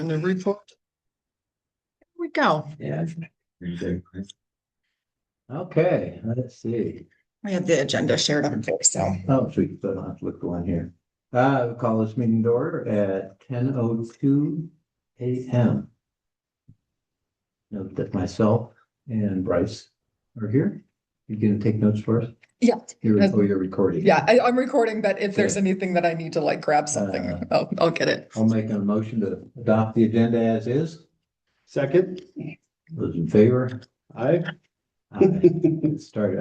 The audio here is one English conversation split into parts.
Revenue report. Here we go. Yeah. Okay, let's see. I had the agenda shared on first, so. Oh, sweet, so I don't have to look the one here. We'll call this meeting to order at 10:02 a.m. Note that myself and Bryce are here. You gonna take notes for us? Yeah. You're recording. Yeah, I'm recording, but if there's anything that I need to like grab something, I'll get it. I'll make a motion to adopt the agenda as is. Second. Those in favor? Aye. Let's start,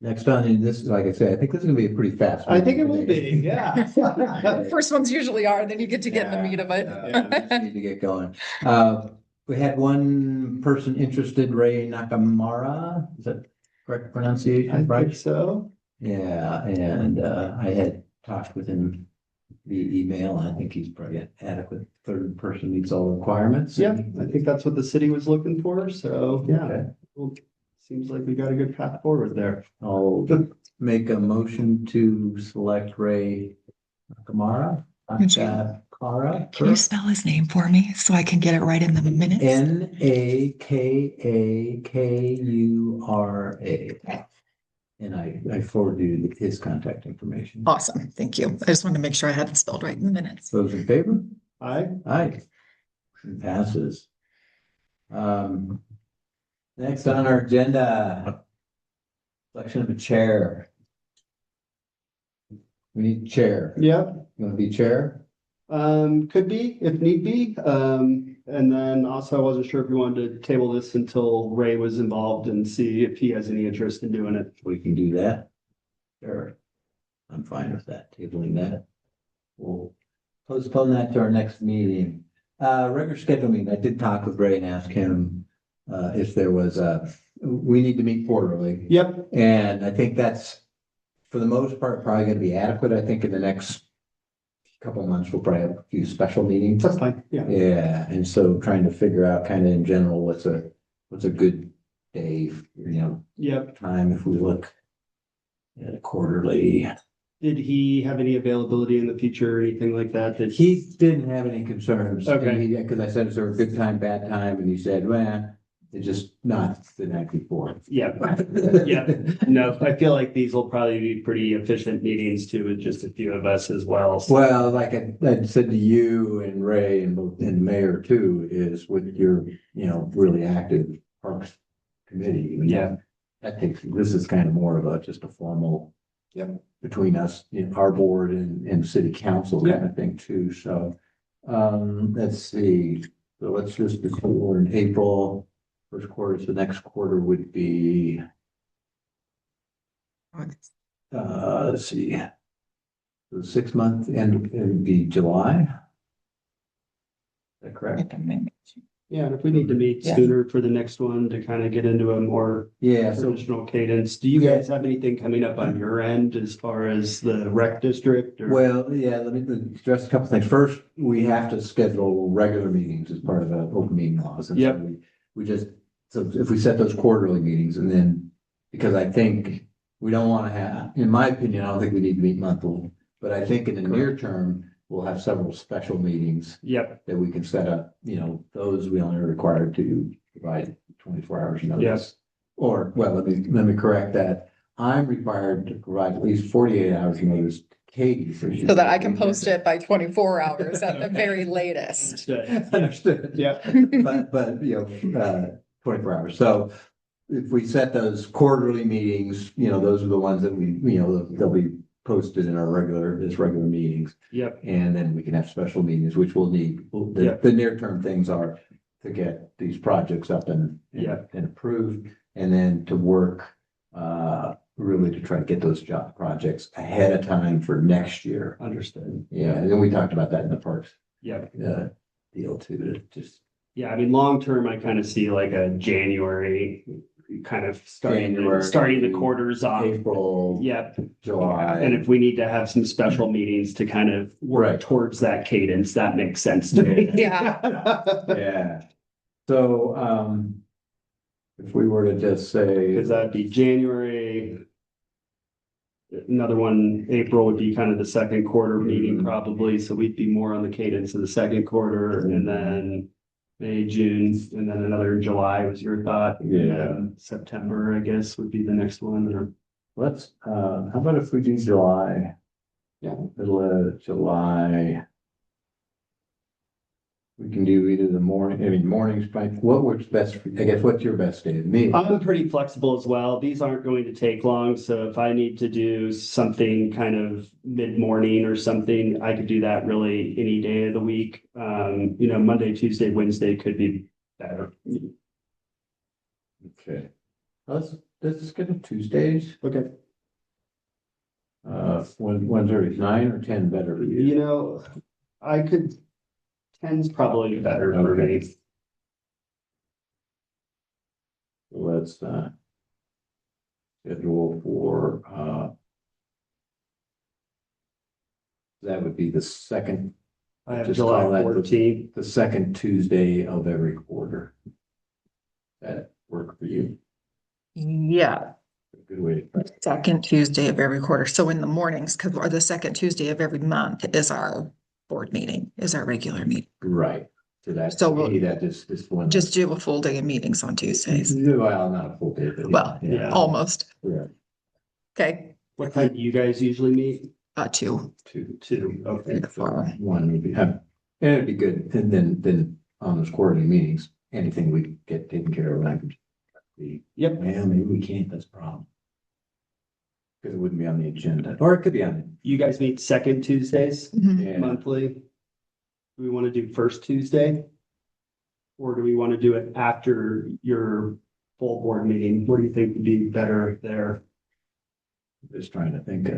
next on in this, like I said, I think this is gonna be a pretty fast. I think it will meeting be, yeah. The first ones usually are, then you get to get in the meat of it. Just need to get going. We had one person interested, Ray Nakamura, is that correct I pronunciation, right? think so. Yeah, and I had talked with him via email, and I think he's probably an adequate third person, meets all the requirements. Yeah, I think that's what the city was looking for, so, yeah. Okay. Well, seems like we got a good path forward there. I'll make a motion to select Ray Nakamura. Can you spell his name for me so I can get it right in the minutes? Nakakura. And I forwarded you his contact information. Awesome, thank you. I just wanted to make sure I had it spelled right in the minutes. Those in favor? Aye. Aye. Motion passes. Next on our agenda, selection of a chair. We need a chair. Yeah, You want to be chair? could be if need be. And then also I wasn't sure if we wanted to table this until Ray was involved and see if he has any interest in doing it. We can do that. Sure. I'm fine with that, tabling that. We'll postpone that to our next meeting. Regular schedule meeting, I did talk with Ray and ask him if there was we need to meet quarterly. Yep, And I think that's, for the most part, probably gonna be adequate. I think in the next couple of months, we'll probably have a few special meetings. that's fine, yeah. Yeah, and so trying to figure out kind of in general, what's a good day, Yep. time if we look at a quarterly. Did he have any availability in the future or anything like that? He didn't have any concerns. Okay. Because I said, is there a good time, bad time? And he said, well, it's just not the night before. Yeah, yeah. No, I feel like these will probably be pretty efficient meetings too, with just a few of us as well. Well, like I said to you and Ray and Mayor too, is with your, really active Parks Committee. Yeah. This is kind of more of just a formal. Yep. Between us, our board and city council kind of thing too, so. Let's see, so let's just, we're in April, first quarter, so the next quarter would be. Let's see. The 6 month end would be July. Is that correct? Yeah, and if we need to meet Yeah. sooner for the next one to kind of get into a more Yeah, so traditional cadence, do you guys have anything coming up on your end as far as the rec district? Or? well, yeah, let me address a couple things. First, we have to schedule regular meetings as part of the open meeting laws. And so Yep. so if we set those quarterly meetings and then, because I think we don't want to have, in my opinion, I don't think we need to meet monthly, but I think in the near term, we'll have several special meetings Yep, that we can set up, those we only are required to provide 24 hours notice. Yes. Or, well, let me correct that. I'm required to provide at least 48 hours notice to Katie. So that I can post it by 24 hours at the very latest. Understood. yeah, But 24 hours. So if we set those quarterly meetings, those are the ones that they'll be posted in our regular meetings. yep, And then we can have special meetings, which we'll need. Yeah. The near term things are to get these projects up and approved, and then to work really to try to get those job projects ahead of time for next year. understood. Yeah, and then we talked about that in the parks Yep, deal too, to just. yeah, I mean, long term, I kind of see like a January kind of January, starting the quarters off. April, Yep, July. and if we need to have some special meetings to kind of work Right. towards that cadence, that makes sense to me. Yeah. Yeah. So, if we were to just say. Because that'd be January. another one, April would be kind of the second quarter meeting probably, so we'd be more on the cadence of the second quarter, and then May, June, and then another in July was your thought. And Yeah. then September, I guess, would be the next one, or, Let's, how about if we do July? Yeah. Middle of July. We can do either the morning, I mean, mornings, fine. What works best for, I guess, what's your best day? Me? I'm pretty flexible as well. These aren't going to take long, so if I need to do something kind of mid-morning or something, I could do that really any day of the week. Monday, Tuesday, Wednesday could be better. Okay. Let's get to Tuesdays. Okay. When's there, 9 or 10 better for you? I could, 10's probably better for me. Let's, schedule for, that would be the second, I have Just July call that the- 14th. the second Tuesday of every quarter. That work for you? Yeah, Good way to. second Tuesday of every quarter. So in the mornings, because the second Tuesday of every month is our board meeting, is our regular meeting. Right. So that's, So we'll- that is one. Just do a full day of meetings on Tuesdays. Well, not a full day, but. Well, yeah. Almost. Yeah, Okay, What time do you guys usually meet? 2, 2. 2, okay. 3 to 4. One would be, and it'd be good, and then on those quarterly meetings, anything we get taken care of, I could be, Yep. well, maybe we can't, that's a problem. Because it wouldn't be on the agenda, or it could be on, You guys meet second Tuesdays Mhm. yeah, monthly? Do we want to do first Tuesday? Or do we want to do it after your full board meeting? What do you think would be better there? just trying to think,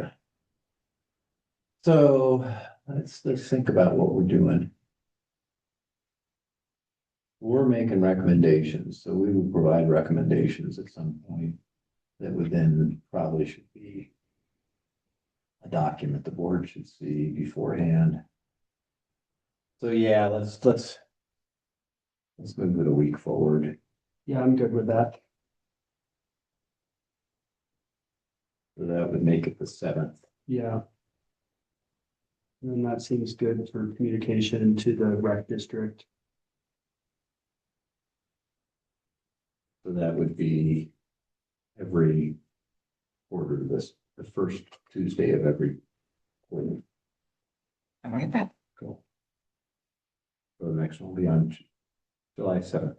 so, let's think about what we're doing. We're making recommendations, so we will provide recommendations at some point that would then probably should be a document the board should see beforehand. So yeah, let's move it a week forward. Yeah, I'm good with that. So that would make it the 7th. Yeah. And that seems good for communication to the rec district. So that would be every quarter, the first Tuesday of every quarter. All right, that. Cool. So the next one will be on July 7th.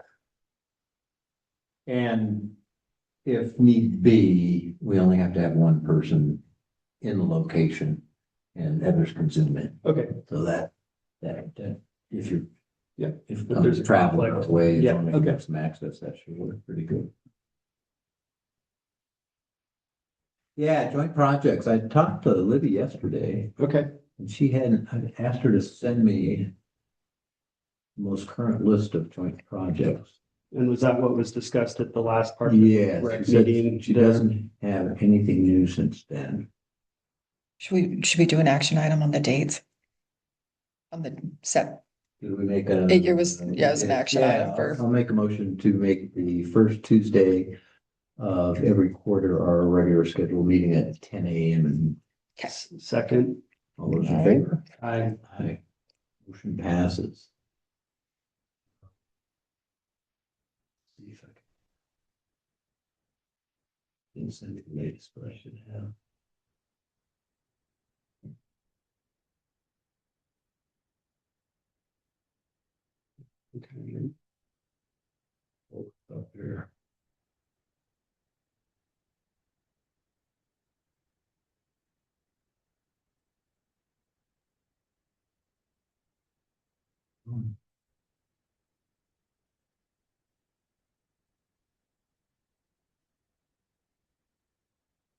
And if need be, we only have to have one person in the location and others can zoom in. Okay. So that if you. Yeah. If there's there's a a travel conflict. away, as Yeah, long as you okay. have some access, that should work pretty good. Yeah, joint projects. I talked to Libby yesterday Okay. and I asked her to send me the most current list of joint projects. And was that what was discussed at the last part? of the Yes, rec she said meeting she there? doesn't have anything new since then. Should we do an action item on the dates? On the set, Did we make a? It was- yeah, it was an action item for- I'll make a motion to make the first Tuesday of every quarter our regular scheduled meeting at 10 a.m. and okay, Second, all those in Alright. favor? I, Aye. Motion passes. See if I can send it the latest, but I should have. okay. Up here.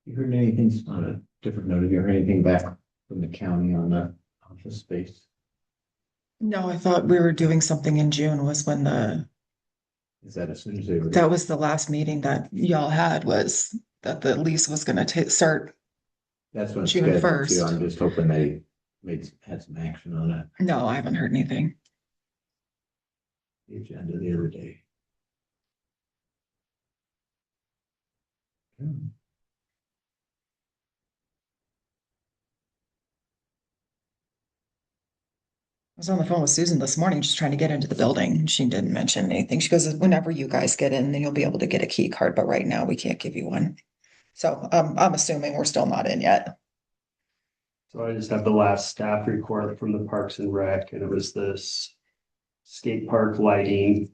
You heard anything on a different note? Have you heard anything back from the county on the office space? no, I thought we were doing something in June was when Is that as soon as they were? that was the last meeting that y'all had was that the lease was gonna start. That's what it's June scheduled 1st. to. I'm just hoping they had some action on it. No, I haven't heard anything. The agenda the other day. was on the phone with Susan this morning, just trying to get into the building. She didn't mention anything. She goes, whenever you guys get in, then you'll be able to get a key card, but right now we can't give you one. So I'm assuming we're still not in yet. So I just have the last staff report from the Parks and Rec, and it was this skate park lighting,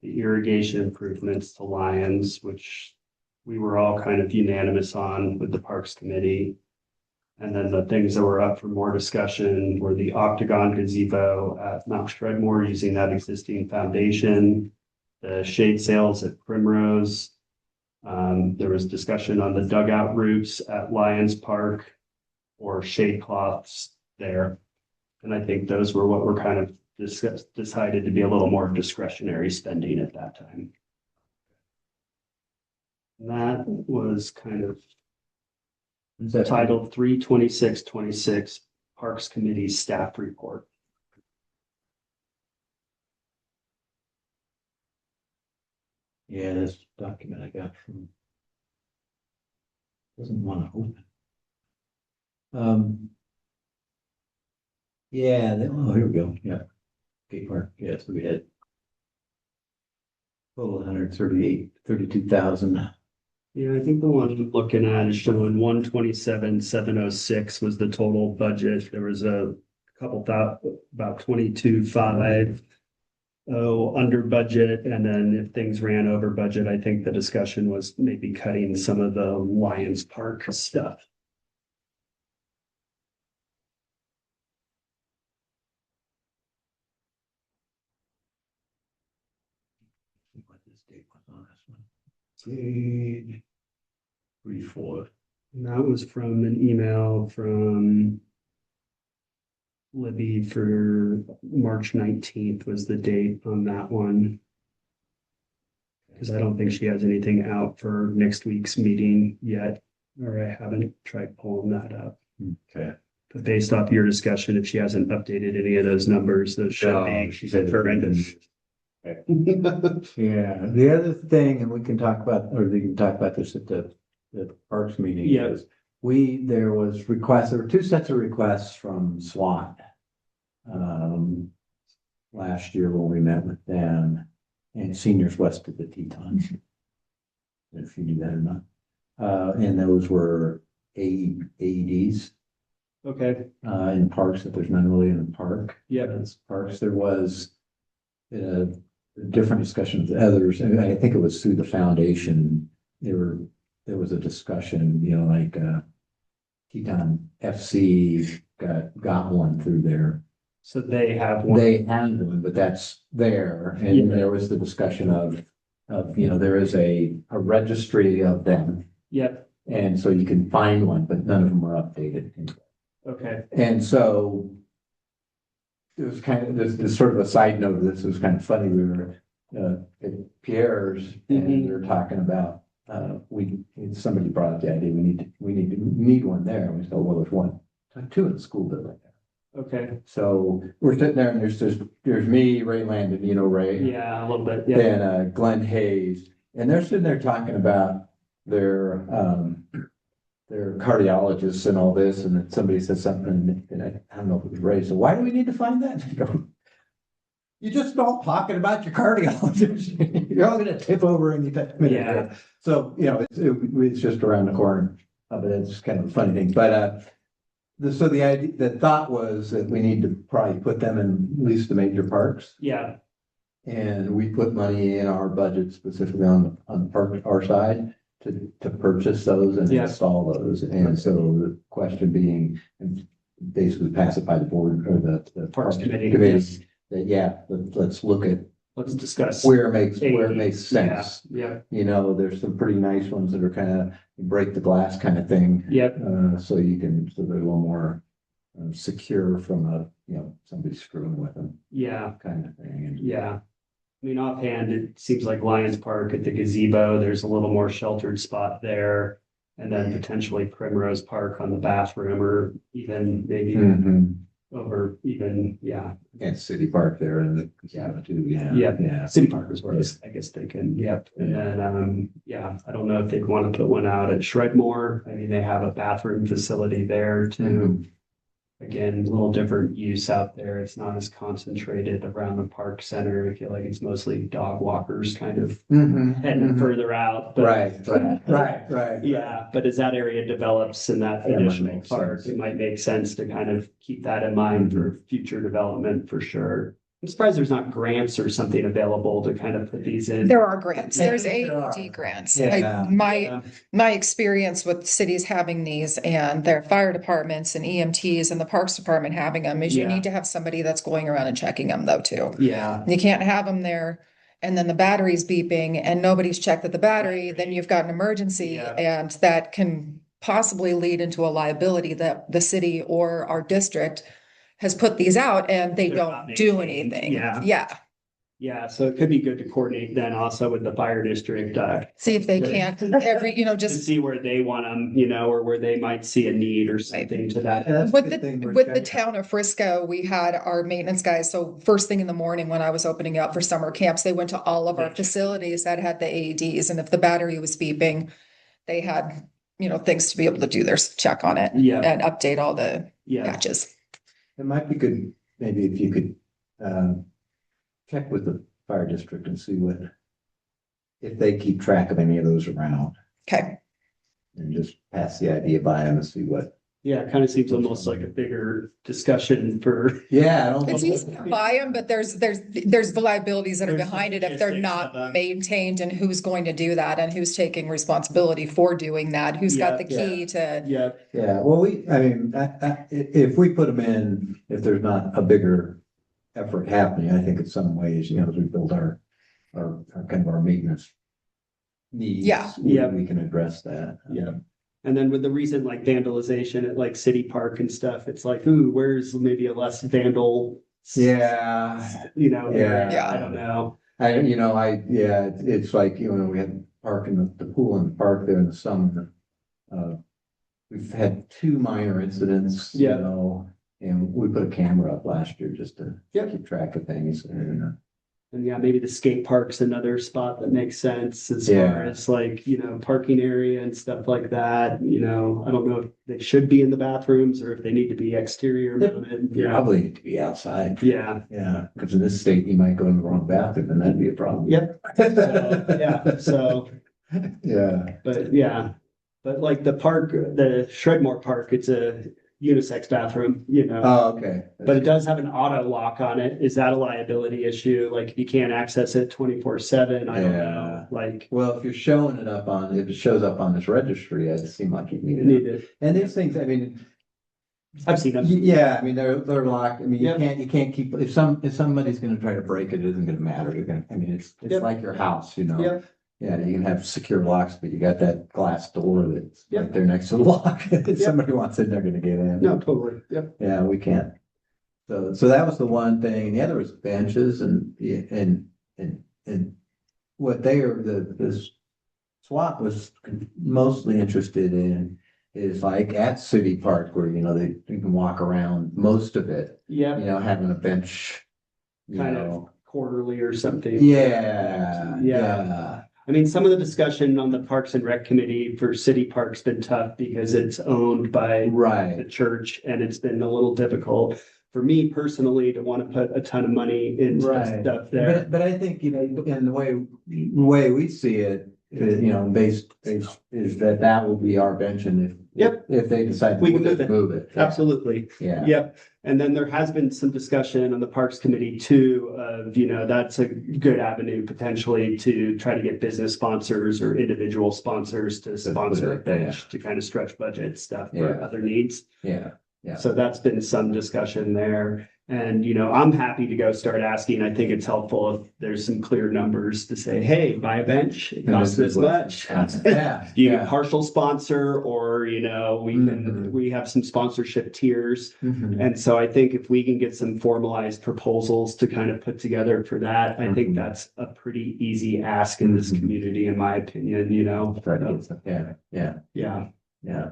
the irrigation improvements to Lions, which we were all kind of unanimous on with the Parks Committee. And then the things that were up for more discussion were the Octagon gazebo at Mount Stradmore using that existing foundation, the shade sails at Primrose. There was discussion on the dugout roofs at Lions Park or shade cloths there. And I think those were what were kind of decided to be a little more discretionary spending at that time. And that was kind of Is that titled 3/26/26 Parks Committee Staff Report. Yeah, this document I got from. Doesn't want to open. Yeah, oh, here we go, yeah. Skate park, yeah, so we had. Total 132,000. Yeah, I think the one I'm looking at is showing 127,706 was the total budget. There was a couple thought about 22,500 under budget, and then if things ran over budget, I think the discussion was maybe cutting some of the Lions Park stuff. What this date was on this one. Page 3-4. And that was from an email from Libby for March 19th was the date on that one. Because I don't think she has anything out for next week's meeting yet, or I haven't tried pulling that up. Okay. But based off your discussion, if she hasn't updated any of those numbers, those should be. She said horrendous. Yeah, the other thing, and we can talk about, or we can talk about this at the Parks meeting. Yeah. Is there were two sets of requests from SWAT. Last year when we met with them and seniors west of the Teton. If you knew that or not. And those were AEDs. Okay, In parks, that there's none really in the park. yeah, As parks, there was a different discussion with others, and I think it was through the foundation. There was a discussion, like Teton FC got one through there. so they have one. They had one, but that's there, and Yeah. there was the discussion of there is a registry of them, Yep, and so you can find one, but none of them are updated. okay, And so it was kind of this sort of a side note. This was kind of funny. We were at Pierre's and we were talking about somebody brought up the idea we need one there. And we said, well, there's one, two in the school building. okay, So we're sitting there and there's me, Ray Landon, Ray, yeah, a little bit, yeah, and Glenn Hayes, and they're sitting there talking about their cardiologists and all this, and then somebody said something, and I don't know if it was Ray, so why do we need to find that? You just stop talking about your cardiologist, you're all gonna tip over any minute. Yeah. So, it's just around the corner, but it's just kind of a funny thing, but, the thought was that we need to probably put them in at least the major parks. yeah, And we put money in our budget specifically on the park, our side, to purchase those and Yeah. install those. And so the question being, and basically pass it by the board or the Parks Committee, That, let's look at let's discuss. where it makes sense. Yeah, There's some pretty nice ones that are kind of break the glass kind of thing. yep, So they're a little more secure from somebody screwing with them yeah, kind of thing. And yeah. I mean, offhand, it seems like Lions Park at the gazebo, there's a little more sheltered spot there. And then potentially Primrose Park on the bathroom, or even maybe Mhm. over even, yeah. And City Park there and the casino too, yeah. Yeah. City Park is where I guess thinking, yep. And then, I don't know if they'd want to put one out at Shredmore. I mean, they have a bathroom facility there too. again, a little different use out there. It's not as concentrated around the park center. I feel like it's mostly dog walkers kind of heading further out. But Right. yeah, but as that area develops in that That might additional make park, sense. it might make sense to kind of keep that in mind for future development for sure. I'm surprised there's not grants or something available to kind of put these in. There are grants. Yeah, There's there are. AED grants. Yeah. My experience with cities having these and their fire departments and EMTs and the Parks Department having them is you Yeah. need to have somebody that's going around and checking them though too. Yeah, You can't have them there and then the battery's beeping and nobody's checked at the battery, then you've got an emergency Yeah. and that can possibly lead into a liability that the city or our district has put these out and they They're don't not do maintained. anything. Yeah. Yeah. yeah, so it could be good to coordinate then also with the fire district, See if they can't, to just see where they want them, or where they might see a need or something to that. Yeah, that's a with good thing the, we're with the checking. town of Frisco, we had our maintenance guys. So first thing in the morning when I was opening up for summer camps, they went to all of our facilities that had the AEDs. And if the battery was beeping, they had, things to be able to do their check on it Yeah, and update all the yeah, patches. It might be good, maybe if you could, check with the fire district and see if they keep track of any of those around Okay. and just pass the idea by them and see what. yeah, it kind of seems almost like a bigger discussion for. Yeah. I don't It's think- easy to buy them, but there's liabilities that are There's behind it if they're logistics of not them. maintained and who's going to do that and who's taking responsibility for doing that, who's got the Yeah, key to. Yeah, Yeah, well, if we put them in, if there's not a bigger effort happening, I think in some ways, as we build our kind of our maintenance needs. Yeah. We can address that. yeah. And then with the recent like vandalization at like City Park and stuff, it's like, ooh, where's maybe a less vandal? Yeah. area? Yeah. I don't know. It's like, we had park in the pool in the park there in the summer. We've had 2 minor incidents, Yeah. and we put a camera up last year just to Yep. keep track of things. And yeah, maybe the skate park's another spot that makes sense as Yeah. far as like, parking area and stuff like that. I don't know if they should be in the bathrooms or if they need to be exterior mounted. Yeah. Probably need to be outside. Yeah. Yeah, because in this state, you might go in the wrong bathroom and that'd be a problem. Yep. So, yeah. So, Yeah. but like the park, the Shredmore Park, it's a unisex bathroom, Oh, okay. but it does have an auto lock on it. Is that a liability issue? Like if you can't access it 24/7, I don't know, Yeah. like. Well, if it shows up on this registry, it seems like you need it. Need it. And these things, I mean, I've seen them. yeah, I mean, they're locked. I mean, Yep. you can't keep, if somebody's gonna try to break it, it isn't gonna matter. It's Yep. like your house, Yep. Yeah, you can have secure locks, but you got that glass door that's Yep. right there next to the lock. If somebody wants in, they're gonna get in. No, totally. Yep. Yeah, we can't. So that was the one thing. The other was benches and what this SWAT was mostly interested in is like at City Park where, you can walk around most of it, Yep. having a bench, Kind of quarterly or something. Yeah. I mean, some of the discussion on the Parks and Rec Committee for City Park's been tough because it's owned by the Right. church and it's been a little difficult for me personally to want to put a ton of money into Right. stuff there. But I think, in the way we see it, based is that will be our bench and if they decide We to can move it. Yeah. Absolutely. Yeah. Yep. And then there has been some discussion on the Parks Committee too, of, that's a good avenue potentially to try to get business sponsors or individual sponsors to sponsor a put it, bench to kind of stretch budget stuff for Yeah. other needs. Yeah. So that's been some discussion there. And, I'm happy to go start asking. I think it's helpful if there's some clear numbers to say, hey, buy a bench, it costs this much. Yeah. You get partial sponsor or, Mhm. we have some sponsorship tiers. Mhm. And so I think if we can get some formalized proposals to kind of put together for that, I think Mhm. that's a pretty easy ask in this Mhm. community, in my opinion, Try to get some- Yeah. Yeah.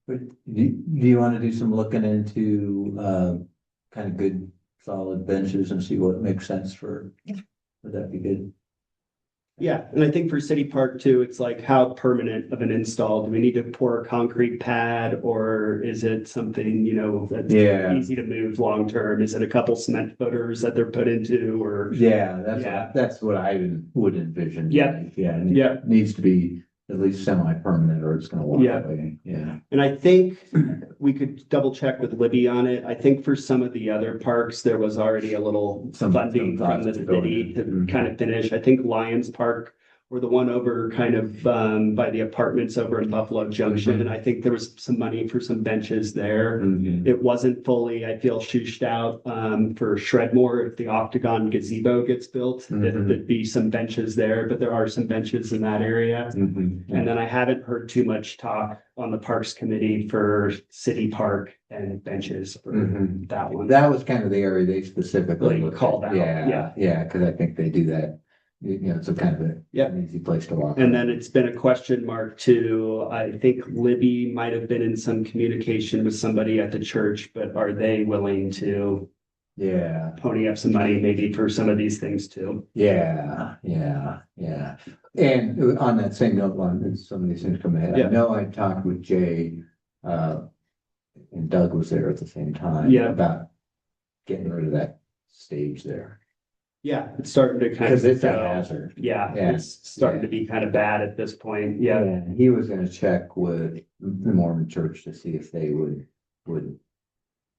But do you want to do some looking into, kind of good solid benches and see what makes sense for? Yeah. Would that be good? Yeah, and I think for City Park too, it's like how permanent of an install? Do we need to pour a concrete pad or is it something, that's Yeah. easy to move long term? Is it a couple cement footers that they're put into or? Yeah, Yeah. that's what I would envision. Yeah. Yeah, and Yeah. it needs to be at least semi-permanent or it's gonna walk Yeah. away. Yeah. And I think we could double check with Libby on it. I think for some of the other parks, there was already a little Some funding from thoughts the to go city in. to Mhm. kind of finish. I think Lions Park or the one over kind of by the apartments over in Buffalo Junction. Mhm. I think there was some money for some benches there. Mhm. It wasn't fully, I feel, shooshed out for Shredmore. If the Octagon gazebo gets built, Mhm. there'd be some benches there, but there are some benches in that area. Mhm. And then I haven't heard too much talk on the Parks Committee for City Park and benches for Mhm. that one. That was kind of the area they specifically Like looked called at. out, Yeah, yeah, because I think they do that. It's a kind of Yep. an easy place to walk. And then it's been a question mark too. I think Libby might have been in some communication with somebody at the church, but are they willing to Yeah, pony up some money maybe for some of these things too? yeah, yeah, yeah. And on that same note, on some of these things come ahead. Yeah. I know I talked with Jay, and Doug was there at the same time. Yeah. About getting rid of that stage there. Yeah, it's starting to kind Because of it's a go. hazard. Yeah, Yeah. it's starting to be kind of bad at this point. Yeah. And he was gonna check with the Mormon church to see if they would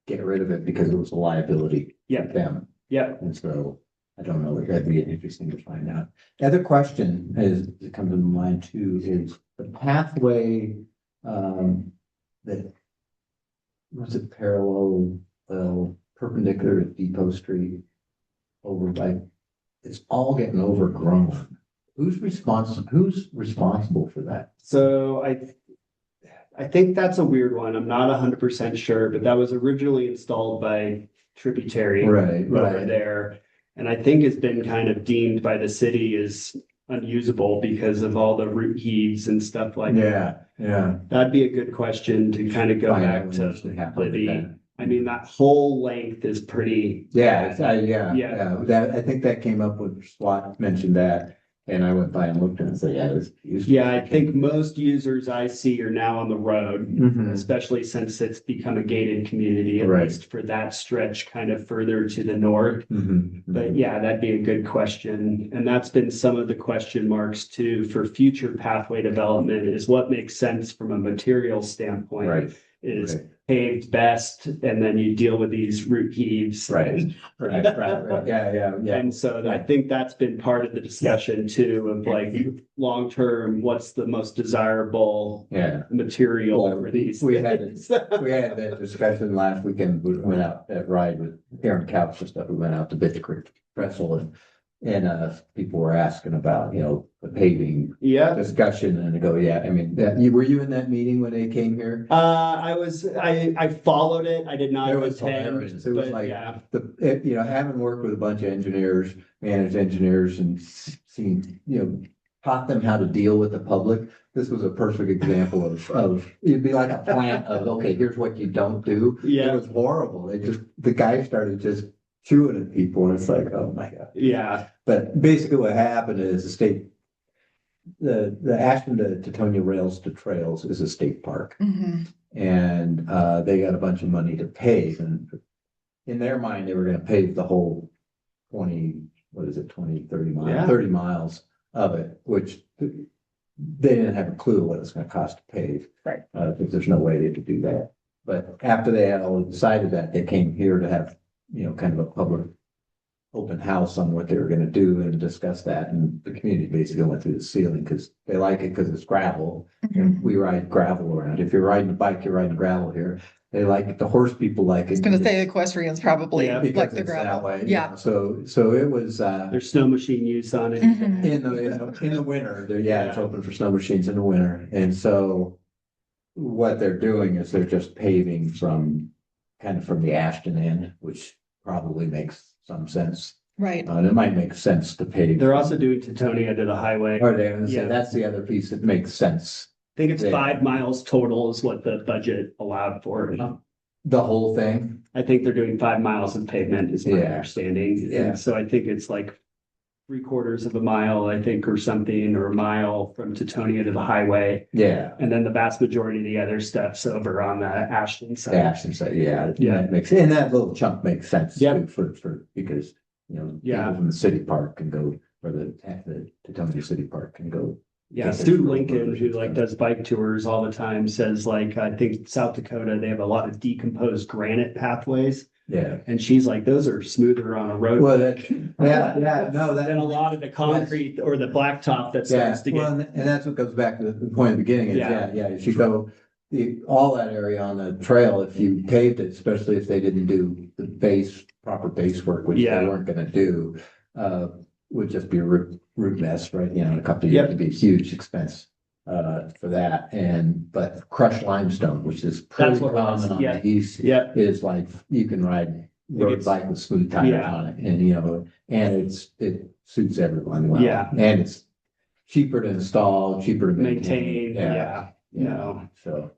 get rid of it because it was a liability Yeah. to them. Yeah. And so I don't know, that'd be interesting to find out. The other question is, that comes to mind too, is the pathway, that was it parallel, perpendicular to Depot Street over by, it's all getting overgrown. Who's responsible for that? So I think that's a weird one. I'm not 100% sure, but that was originally installed by Tributary Right, over right. there. And I think it's been kind of deemed by the city as unusable because of all the root heaves and stuff like that. Yeah. That'd be a good question to kind of go Find out back what to needs to happen with Libby. that. I mean, that whole length is pretty. Yeah, Yeah. that, I think that came up when SWAT mentioned that, and I went by and looked and said, yeah, it's. Yeah, I think most users I see are now on the road, Mhm. especially since it's become a gated community, at Right. least for that stretch kind of further to the north. Mhm. But yeah, that'd be a good question. And that's been some of the question marks too for future pathway development is what makes sense from a material standpoint. Right. Is Right. paved best, and then you deal with these root heaves. Right. Right. Yeah. And so I think that's been part of the discussion too, of like, long-term, what's the most desirable Yeah. material Well, for these? we had things? We had that discussion last weekend, we went out at ride with Aaron Couch and stuff, we went out to Bitch Creek Trestle and people were asking about, the paving Yeah, discussion and they go, yeah, I mean, were you in that meeting when they came here? I followed it. I did not It was attend, hilarious. It was but like yeah, having worked with a bunch of engineers, managed engineers and seen, taught them how to deal with the public. This was a perfect example of, it'd be like a plant of, okay, here's what you don't do. Yeah. It was horrible. The guy started just chewing at people and it's like, oh my God. yeah, But basically what happened is the Ashton to Tetonia Rails to Trails is a state park. Mhm. And they got a bunch of money to pave and in their mind, they were gonna pave the whole 20, 30 miles, Yeah. 30 miles of it, which they didn't have a clue what it's gonna cost to pave. Right. Because there's no way they could do that. But after they had all decided that, they came here to have, kind of a public open house on what they were gonna do and discuss that, and the community basically went through the ceiling, because they like it because it's gravel. And we ride gravel around. If you're riding a bike, you're riding gravel here. They like it, the horse people like it. I was gonna say equestrians probably Yeah, like Because the it's that gravel. way. Yeah. So it was, there's snow machine use on it. Mhm. in the winter, it's open for snow machines in the winter, and so. What they're doing is they're just paving from the Ashton end, which probably makes some sense. Right. It might make sense to pave. They're also doing Tetonia to the highway. Are they? Yeah. That's the other piece that makes sense. I think it's Yeah. 5 miles total is what the budget allowed for. The whole thing. I think they're doing 5 miles of pavement is my Yeah. understanding. Yeah. And so I think it's like 3/4 of a mile, I think, or something, or a mile from Tetonia to the highway. Yeah. And then the vast majority of the other stuff's over on the Ashton side. Ashton side, yeah. Yeah. That makes, and that little chunk makes sense Yep. too, for, because, people Yeah. from the city park can go, or the Teton City Park can go. Yeah, get Stu their- Lincoln, who like does bike tours all the time, says like, I think South Dakota, they have a lot of decomposed granite pathways. Yeah. And she's like, those are smoother on a road. Well, no, Than a lot of the concrete or the blacktop that yeah, starts to well, get. and that's what goes back to the point at the beginning is, Yeah. if you go, all that area on the trail, if you paved it, especially if they didn't do the proper base work, which they Yeah. weren't gonna do, would just be a root mess, right? In a couple of years, it'd be a huge expense for that. But crushed limestone, which is pretty That's what it was, common on yeah. the east, Yeah, is like, you can ride road gets- bike with smooth tires Yeah. on it, and it suits everyone well. Yeah. And it's cheaper to install, cheaper to maintain, maintain. yeah, no. So,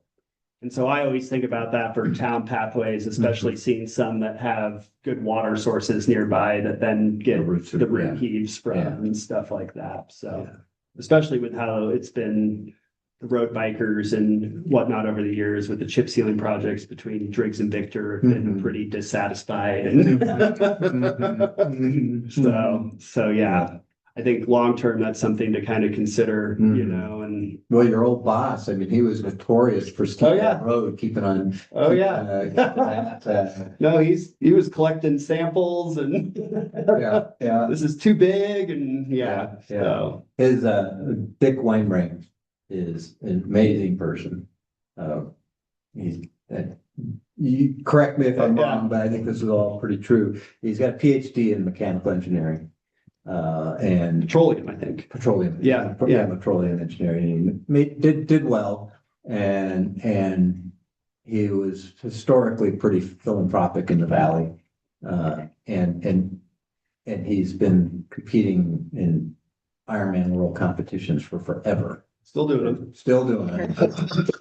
And so I always think about that for town pathways, especially seeing some that have good water sources nearby that then get The roots are- the root yeah. heaves from Yeah. and stuff like that. So, yeah. especially with how it's been the road bikers and whatnot over the years with the chip sealing projects between Driggs and Victor have been Mhm. pretty dissatisfied. And so yeah, I think long-term, that's something to kind of consider, Mhm. and Well, your old boss, I mean, he was notorious for skipping yeah. that road, keeping on. oh yeah. No, he was collecting samples and Yeah. this is too big and Yeah. so His, Dick Weinring is an amazing person. He's, you correct me if I'm Yeah. wrong, but I think this is all pretty true. He's got a PhD in mechanical engineering. And petroleum, I think. petroleum. Yeah. Petroleum engineering. He did well, and he was historically pretty philanthropic in the valley. And he's been competing in Ironman world competitions for forever. Still doing them. Still doing it.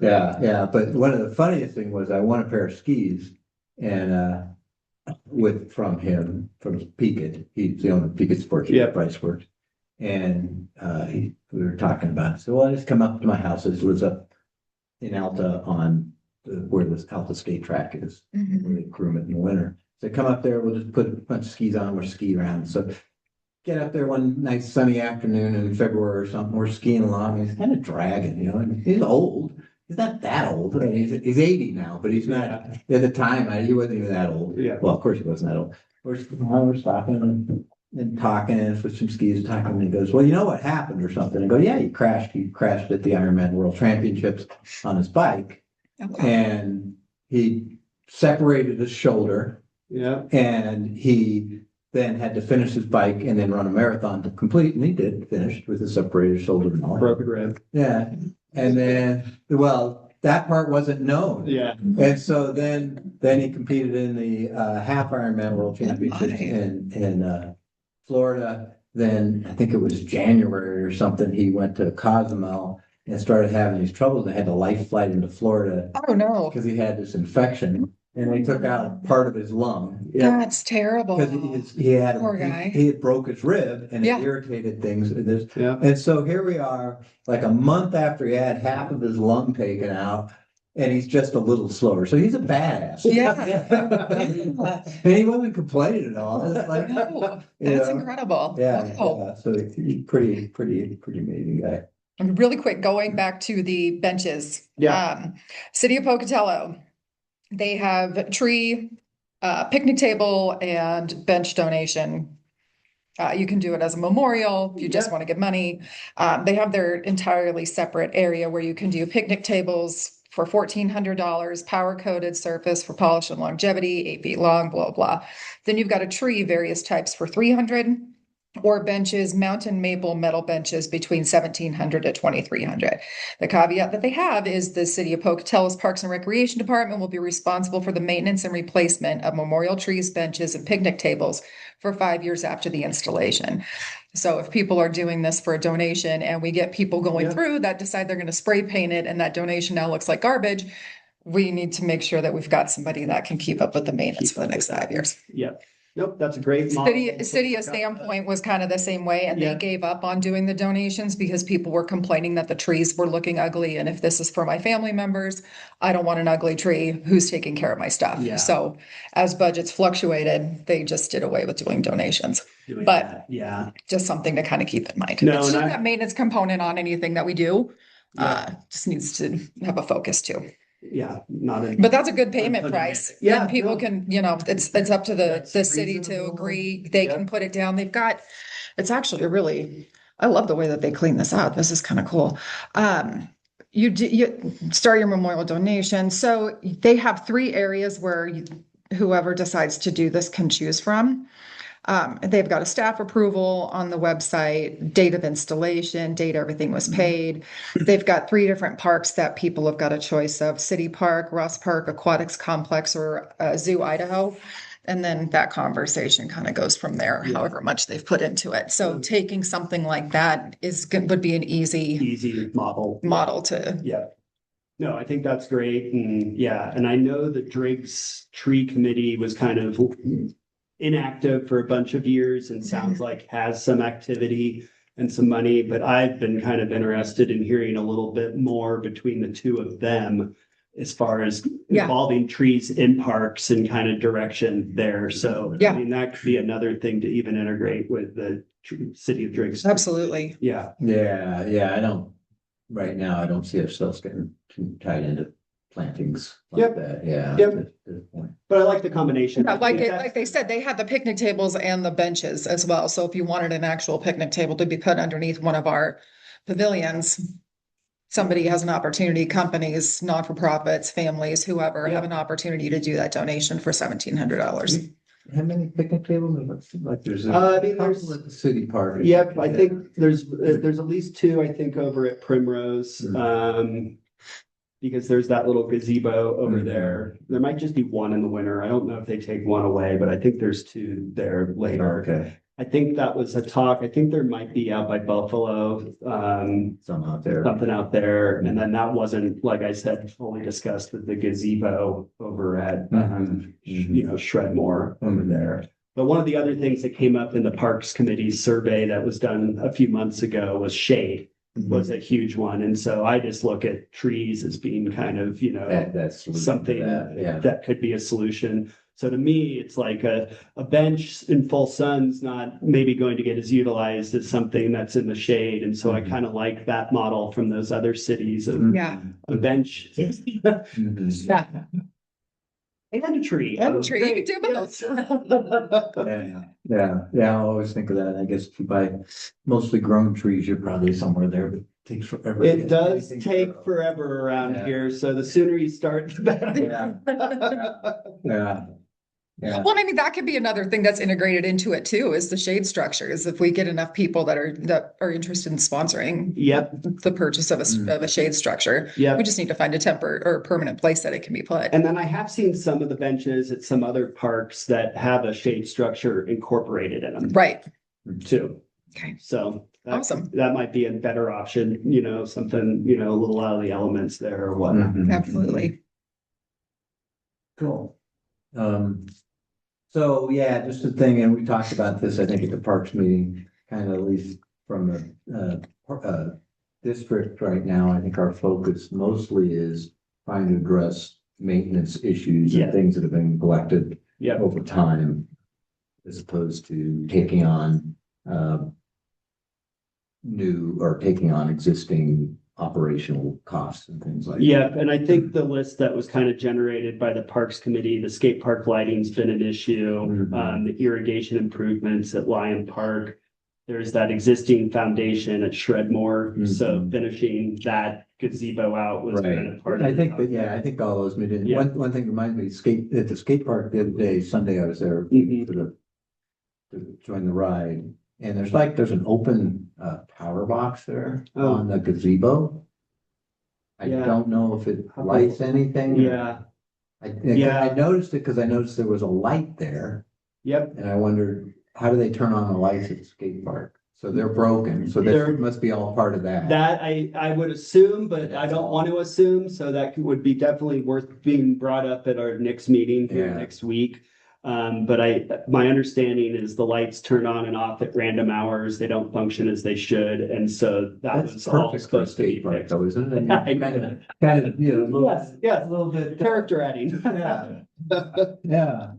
Yeah. But one of the funniest thing was I won a pair of skis and from Peaked. He's the owner of Peaked Sports. Yeah. Price Works. And we were talking about it. So well, I just come up to my house. It was up in Alta on where this Alta skate track is. Mhm. Where they groom it in the winter. So come up there, we'll just put a bunch of skis on, we'll ski around. So get up there one nice sunny afternoon in February or something, we're skiing along, he's kind of dragging, and he's old. He's not that old. I mean, he's 80 now, but he's not, at the time, he wasn't even that old. Yeah. Well, of course he wasn't that old. We're stopping and talking and with some skis talking, and he goes, well, you know what happened or something? I go, yeah, he crashed at the Ironman World Championships on his bike. Okay. And he separated his shoulder Yeah. and he then had to finish his bike and then run a marathon to complete. And he did finish with his separated shoulder and all. Broken rib. Yeah. And then, well, that part wasn't known. Yeah. And so then he competed in the half Ironman World Championships in Florida. Then I think it was January or something, he went to Cozumel and started having these troubles. They had to life flight into Florida Oh, no. because he had this infection and they took out part of his lung. That's terrible. Because he had, Poor guy. he had broke his rib and it Yeah. irritated things. Yeah. And so here we are, like a month after he had half of his lung taken out, and he's just a little slower. So he's a badass. Yeah. And he wasn't complaining at all. It's like, No, you that's know, incredible. yeah, Wow. yeah. So he's pretty amazing guy. And really quick, going back to the benches. Yeah. City of Pocatello, they have tree, picnic table and bench donation. You can do it as a memorial if you just Yeah. want to give money. They have their entirely separate area where you can do picnic tables for $1,400, power coated surface for polish and longevity, 8 feet long, blah, blah. Then you've got a tree, various types for 300, or benches, mountain maple metal benches between 1,700 to 2,300. The caveat that they have is the City of Pocatello's Parks and Recreation Department will be responsible for the maintenance and replacement of memorial trees, benches, and picnic tables for 5 years after the installation. So if people are doing this for a donation and we get people going Yeah. through that decide they're going to spray paint it and that donation now looks like garbage, we need to make sure that we've got somebody that can keep up with the maintenance Keep for the up next with that. 5 years. Yeah. Nope, that's a great model. City of Sandpoint was kind of the same way, and Yeah. they gave up on doing the donations because people were complaining that the trees were looking ugly. And if this is for my family members, I don't want an ugly tree. Who's taking care of my stuff? Yeah. So as budgets fluctuated, they just did away with doing donations. Doing But that, yeah. just something to kind of keep in mind. No, It's and just I- that maintenance component on anything that we do. Yeah. Just needs to have a focus too. Yeah, not a. But that's a good payment price. Yeah, And people no. can, it's up to the city to reasonable. agree. They Yep. can put it down. It's actually I love the way that they clean this out. This is kind of cool. You start your memorial donation. So they have 3 areas where whoever decides to do this can choose from. They've got a staff approval on the website, date of installation, date everything was paid. They've got 3 different parks that people have got a choice of: City Park, Ross Park, Aquatics Complex, or Zoo Idaho. And then that conversation kind of goes from there, however much they've put into it. So taking something like that would be an easy model to. Yeah. No, I think that's great. And yeah, and I know the Driggs Tree Committee was kind of inactive for a bunch of years and sounds like has some activity and some money, but I've been kind of interested in hearing a little bit more between the 2 of them as far as involving trees in parks and kind of direction there. So I mean, that could be another thing to even integrate with the city of Driggs. Absolutely. Yeah. Right now, I don't see ourselves getting too tied into plantings Yep. that. Yeah. Yep. At this point. But I like the combination. Yeah, like they said, they had the picnic tables and the benches as well. So if you wanted an actual picnic table to be put underneath one of our pavilions, somebody has an opportunity, companies, not-for-profits, families, whoever, have an opportunity to do that donation for $1,700. How many picnic tables? Like there's I mean, there's couple at the city park. Yep, I think there's at least 2, I think, over at Primrose. Because there's that little gazebo over there. There might just be 1 in the winter. I don't know if they take 1 away, but I think there's 2 there later. Okay. I think that was a talk. I think there might be out by Buffalo, Some out there. something out there. And then that wasn't, like I said, fully discussed with the gazebo over at, Shredmore over there. But one of the other things that came up in the Parks Committee survey that was done a few months ago was shade. Was a huge one. And so I just look at trees as being kind of, That's something that could be a solution. So to me, it's like a bench in full sun's not maybe going to get as utilized as something that's in the shade. And so I kind of like that model from those other cities of a bench. Yeah. And a tree. And a tree, you can do both. Yeah, I always think of that. I guess if you buy mostly grown trees, you're probably somewhere there, but it takes forever. It does take forever around here, so the sooner you start, the better. Yeah. Well, I mean, that could be another thing that's integrated into it too, is the shade structures. If we get enough people that are interested in sponsoring the purchase of a shade structure, we just need to find a temporary or permanent place that it can be put. And then I have seen some of the benches at some other parks that have a shade structure incorporated in them. Right. Too. Okay. So Awesome. That might be a better option, something, a little out of the elements there or whatnot. Absolutely. Cool. So yeah, just a thing, and we talked about this, I think, at the Parks meeting, kind of at least from the district right now. I think our focus mostly is trying to address maintenance issues and things that have been neglected over time, as opposed to taking on taking on existing operational costs and things like that. Yeah, and I think the list that was kind of generated by the Parks Committee, the skate park lighting's been an issue, the irrigation improvements at Lyon Park. There's that existing foundation at Shredmore, so finishing that gazebo out was kind of part of I think all those one thing reminds me, at the skate park the other day, Sunday, I was there to join the ride. And there's an open power box there on the gazebo. I don't know if it lights anything. I noticed it because I noticed there was a light there. Yep. And I wondered, how do they turn on the lights at the skate park? So they're broken. So there must be all part of that. That I would assume, but I don't want to assume. So that would be definitely worth being brought up at our next meeting here next week. But my understanding is the lights turn on and off at random hours. They don't function as they should. And so that That's was all perfect for a supposed to be skate park fixed. though, isn't it? Kind of, you know. Yes, yes. A little bit. Character adding. Yeah. Yeah.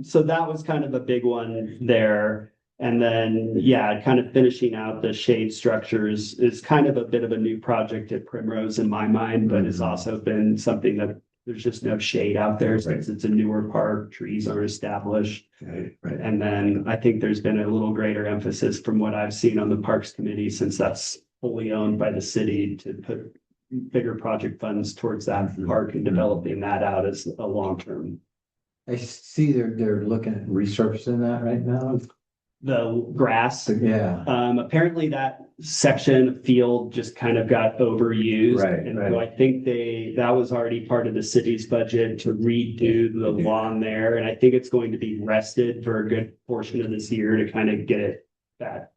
So that was kind of a big one there. And then, yeah, kind of finishing out the shade structures is kind of a bit of a new project at Primrose in my mind, but it's also been something that there's just no shade out there since it's a newer park, trees are established. Right. And then I think there's been a little greater emphasis from what I've seen on the Parks Committee, since that's fully owned by the city, to put bigger project funds towards that park and developing that out as a long-term. I see they're looking at resurfacing that right now. The grass, Yeah. apparently that section of field just kind of got overused. Right, And so I think that was already part of the city's budget to redo the lawn there. And I think it's going to be rested for a good portion of this year to kind of get that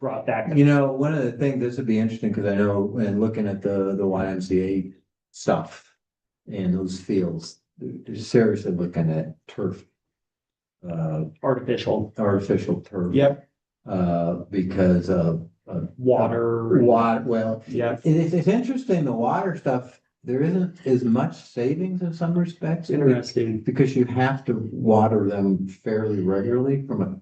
brought back. You know, one of the things, this would be interesting, because I know when looking at the YMCA stuff and those fields, they're seriously looking at turf. Artificial. Turf. Yep. Because of Water. Well, Yeah. it's interesting, the water stuff, there isn't as much savings in some respects. Interesting. Because you have to water them fairly regularly from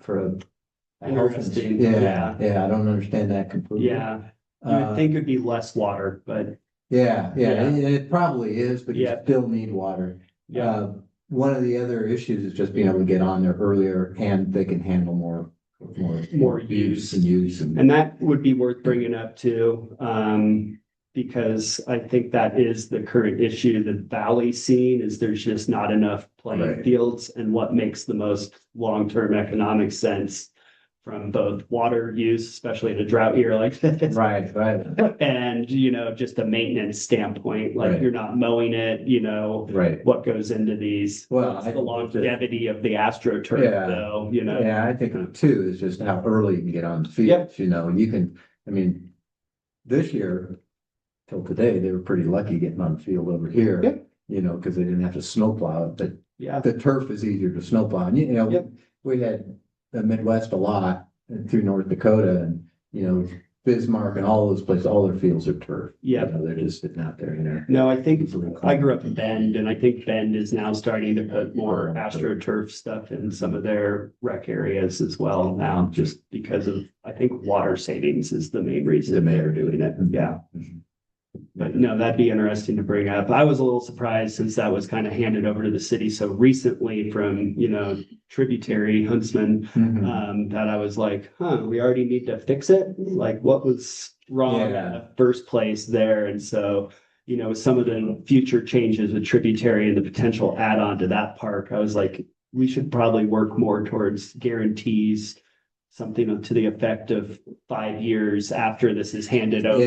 for a health. Interesting. Yeah, I don't understand that completely. Yeah. You would think it'd be less water, but Yeah, Yeah. it probably is, but you Yeah. still need water. yeah. One of the other issues is just being able to get on there earlier, and they can handle more Use. and that would be worth bringing up too, because I think that is the current issue the valley's seeing, is there's just not enough playing Right. fields, and what makes the most long-term economic sense from both water use, especially in a drought year like this. Right. And, just a maintenance standpoint, like Right. you're not mowing it, Right. what goes into these. Well, What's I the think longevity of the AstroTurf Yeah. though, Yeah, I think too, is just how early you can get on the field, you can, this year till today, they were pretty lucky getting on the field over here. Yep. Because they didn't have to snowplow it, but Yeah, the turf is easier to snowplow. And Yep. we had the Midwest a lot through North Dakota, and Bismarck and all those places, all their fields are turf. Yeah. They're just sitting out there, no, I think I grew up in Bend, and I think Bend is now starting to put more AstroTurf stuff in some of their rec areas as well now, just because of, I think water savings is the main reason they're doing it. Yeah. But no, that'd be interesting to bring up. I was a little surprised, since that was kind of handed over to the city so recently from, tributary Huntsman, that I was like, we already need to fix it. Like, what was wrong in the first place there? And so, some of the future changes with tributary and the potential add-on to that park, I was like, we should probably work more towards guarantees, something to the effect of 5 years after this is handed over.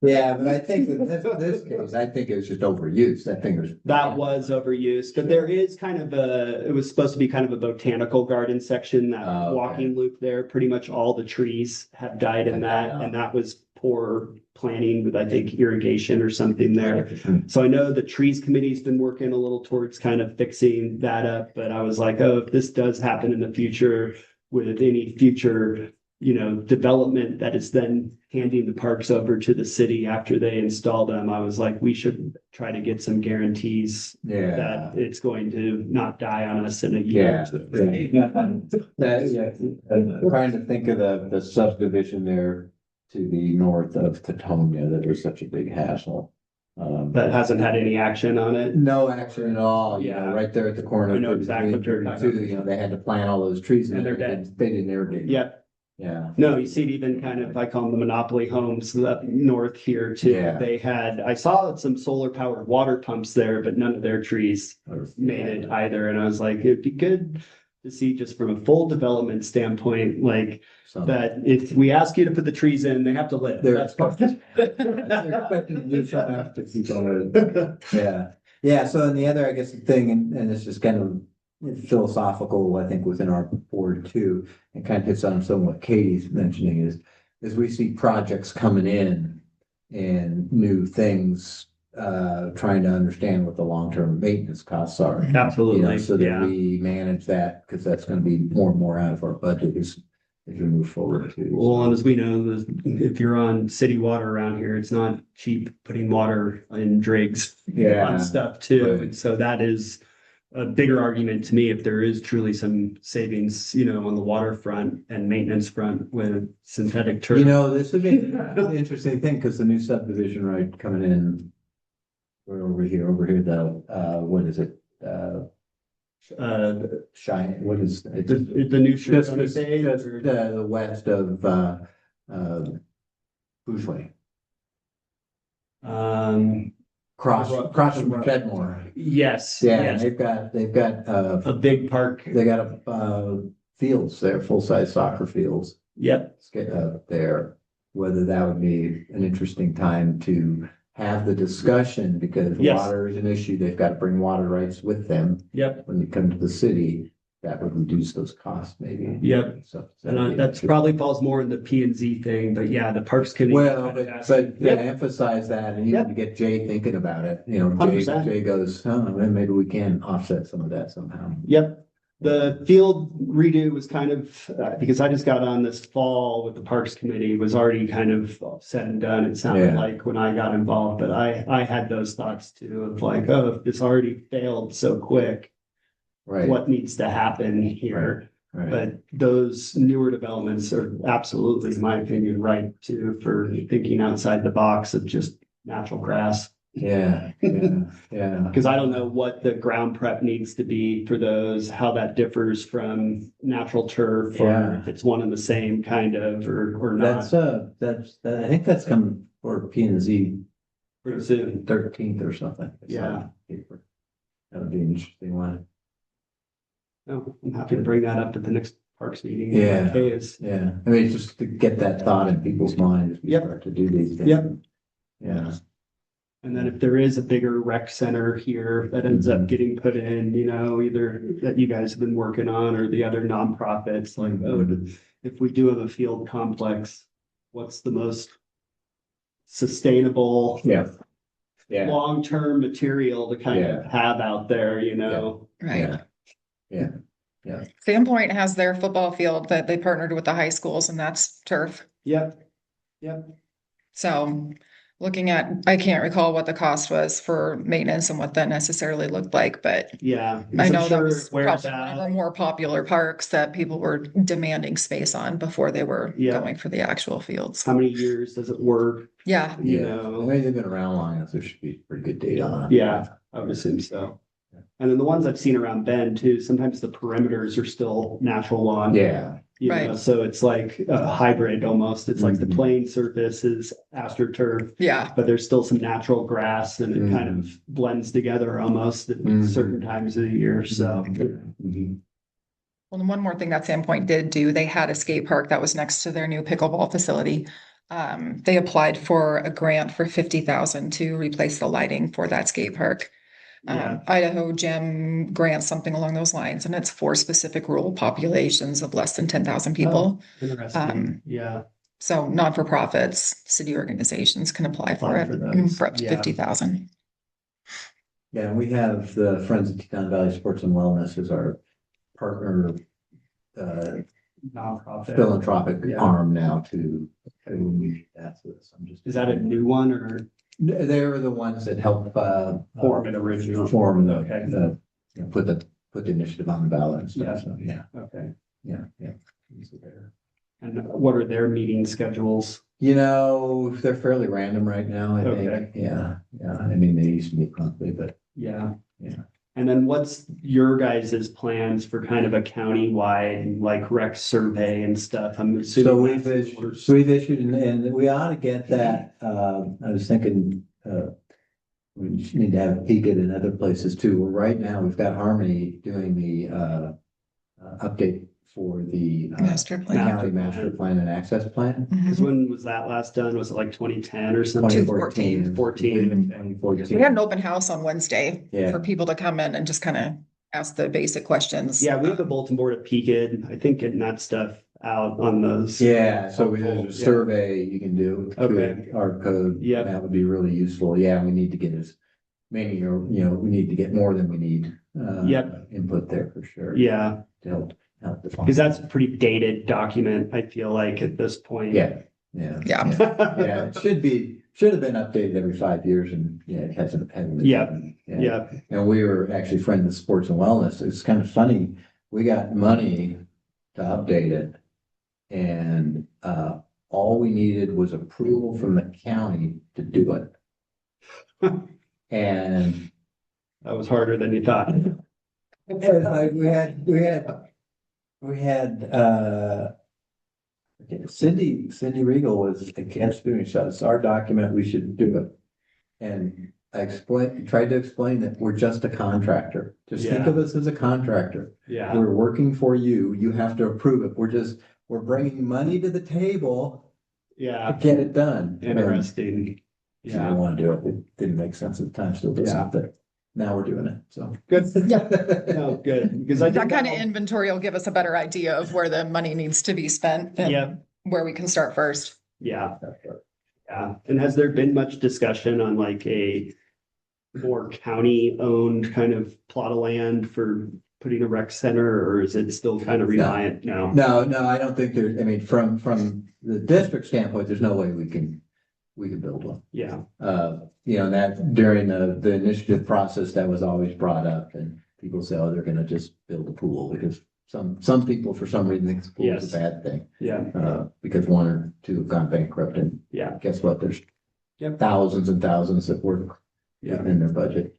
Yeah, but I think in this case, I think it was just overused. I think it was. That was overused, but there is it was supposed to be kind of a botanical garden section, that walking loop there. Pretty much all the trees have died in that, and that was poor planning with, I think, irrigation or something there. So I know the trees committee's been working a little towards kind of fixing that up, but I was like, if this does happen in the future with any future, development that is then handing the parks over to the city after they install them, I was like, we should try to get some guarantees that it's going to not die on us in a year. I'm trying to think of the subdivision there to the north of Teton, that was such a big hassle. That hasn't had any action on it. No action at all, Yeah. right there at the corner. I know exactly what you're talking about. They had to plant all those trees. And they're dead. They didn't irrigate. Yeah. Yeah. No, you see it even kind of, I call them the monopoly homes up north here too. Yeah. I saw some solar powered water pumps there, but none of their trees made it either. And I was like, it'd be good to see, just from a full development standpoint, like that if we ask you to put the trees in, they have to live. They're That's expected to do something after keep on. Yeah. So then the other, I guess, thing, and this is kind of philosophical, I think, within our board too, and kind of hits on some of what Katie's mentioning is we see projects coming in and new things trying to understand what the long-term maintenance costs are. Absolutely, So that yeah. we manage that, because that's gonna be more and more out of our budget as we move forward too. Well, and as we know, if you're on city water around here, it's not cheap putting water in Driggs Yeah, on stuff too. right. And so that is a bigger argument to me if there is truly some savings, on the waterfront and maintenance front with synthetic turf. This would be an interesting thing, because the new subdivision right coming in, we're over here, the, what is it? Shine, what is it? The new shirt Just, on the page, just or- the west of, Bushway, across from Fedmore. Yes, Yeah, yes, they've got, a big park. they got fields there, full-size soccer fields. Yep, There, whether that would be an interesting time to have the discussion, because Yes. water is an issue. They've got to bring water rights with them yep, when you come to the city. That would reduce those costs maybe. yep. So And that's probably falls more in the P and Z thing, but yeah, the Parks Committee. well, but to Yep. emphasize that, and even to get Jay thinking about it, Jay 100%. goes, oh, well, maybe we can offset some of that somehow. Yep, the field redo was kind of, because I just got on this fall with the Parks Committee, was already kind of said and done. It sounded Yeah. like when I got involved, but I had those thoughts too of like, oh, if this already failed so quick, Right, what needs to happen here? right. But those newer developments are absolutely, in my opinion, right too, for thinking outside the box of just natural grass. Yeah. Because I don't know what the ground prep needs to be for those, how that differs from natural turf, or Yeah. if it's one and the same kind of, or not. I think that's coming for P and Z Pretty soon. 13th or something. Yeah. That would be an interesting one. Oh, I'm happy to bring that up at the next Parks meeting. Yeah. Okay, Yeah, I mean, just to get that thought in people's minds. as we Yep. start to do these things. Yep. Yeah, And then if there is a bigger rec center here that ends up getting put in, either that you guys have been working on or the other nonprofits, like, oh, if we do have a field complex, what's the most sustainable, yeah, long-term material to kind of have out there, Right. yeah. Sandpoint has their football field that they partnered with the high schools, and that's turf. Yep. So looking at, I can't recall what the cost was for maintenance and what that necessarily looked like, but Yeah. I I'm know that sure was where it's probably one of at. our more popular parks that people were demanding space on before they were Yeah. going for the actual fields. How many years does it work? Yeah, You I know, mean, they've been around long enough, there should be pretty good data on it. Yeah. I would assume so. And then the ones I've seen around Bend too, sometimes the perimeters are still natural lawn. Yeah, Right. So it's like a hybrid almost. It's like the Mhm. plain surface is astroturf, yeah, but there's still some natural grass and it kind Mhm. of blends together almost at Mhm. certain times of the year. So Mhm. well, and one more thing that Sandpoint did do, they had a skate park that was next to their new pickleball facility. They applied for a grant for 50,000 to replace the lighting for that skate park. yeah, Idaho Gym grants something along those lines, and it's for specific rural populations of less than 10,000 people. interesting. Yeah. So not-for-profits, city organizations can apply for Apply it for those, for up to yeah. 50,000. Yeah, and we have the Friends of Teton Valley Sports and Wellness as our partner, Nonprofit. philanthropic Yeah. arm now to that's this. I'm just. Is that a new one or They're the ones that help form an original? form Okay. put the initiative on the ballot and Yeah. stuff. So yeah, Okay. yeah. And what are their meeting schedules? They're fairly random right now, I Okay. think. Yeah. I mean, they used to meet monthly, but Yeah. Yeah. And then what's your guys' plans for kind of a county-wide like rec survey and stuff? I'm assuming. so we've issued and we ought to get that. I was thinking, we just need to have a peek at it in other places too. Well, right now, we've got Harmony doing the update for the Master plan. county master plan and access plan. Because Mhm. when was that last done? Was it like 2010 or something? 2014. 14. 2014. We had an open house on Wednesday Yeah. for people to come in and just kind of ask the basic questions. Yeah, we have a bulletin board at Peaked. I think getting that stuff out on those. Yeah, so there's a Yeah. survey you can do with Okay. our code. Yep. That would be really useful. Yeah, we need to get as many, or, we need to get more than we need. Yep. Input there for sure. Yeah, To help define. because that's a pretty dated document, I feel like at this point. Yeah. Yeah. Yeah, it should have been updated every 5 years, and it hasn't. Yeah. Yeah. And we were actually friends of sports and wellness. It's kind of funny. We got money to update it. And all we needed was approval from the county to do it. And That was harder than you thought. we had Cindy Regal was against doing so. It's our document, we should do it. And I tried to explain that we're just a contractor. Just think of us as a contractor. Yeah. We're working for you. You have to approve it. We're bringing money to the table to Yeah. get it done. Interesting. She didn't want to do it. It didn't make sense at the time, still doesn't, but now we're doing it, so. Good. Yeah. No, good. Because I That think kind of inventory will give us a better idea of where the money needs to be spent and Yeah. where we can start first. Yeah. Yeah. And has there been much discussion on like a more county owned kind of plot of land for putting a rec center, or is it still kind of reliant now? No, I don't think there's, I mean, from the district standpoint, there's no way we can build one. Yeah. That during the initiative process, that was always brought up, and people say, oh, they're gonna just build a pool, because some people, for some reason, think the pool is a bad thing. Yeah. Because one or two have gone bankrupt, and Yeah. guess what? There's Yep. thousands and thousands that work Yeah. in their budget.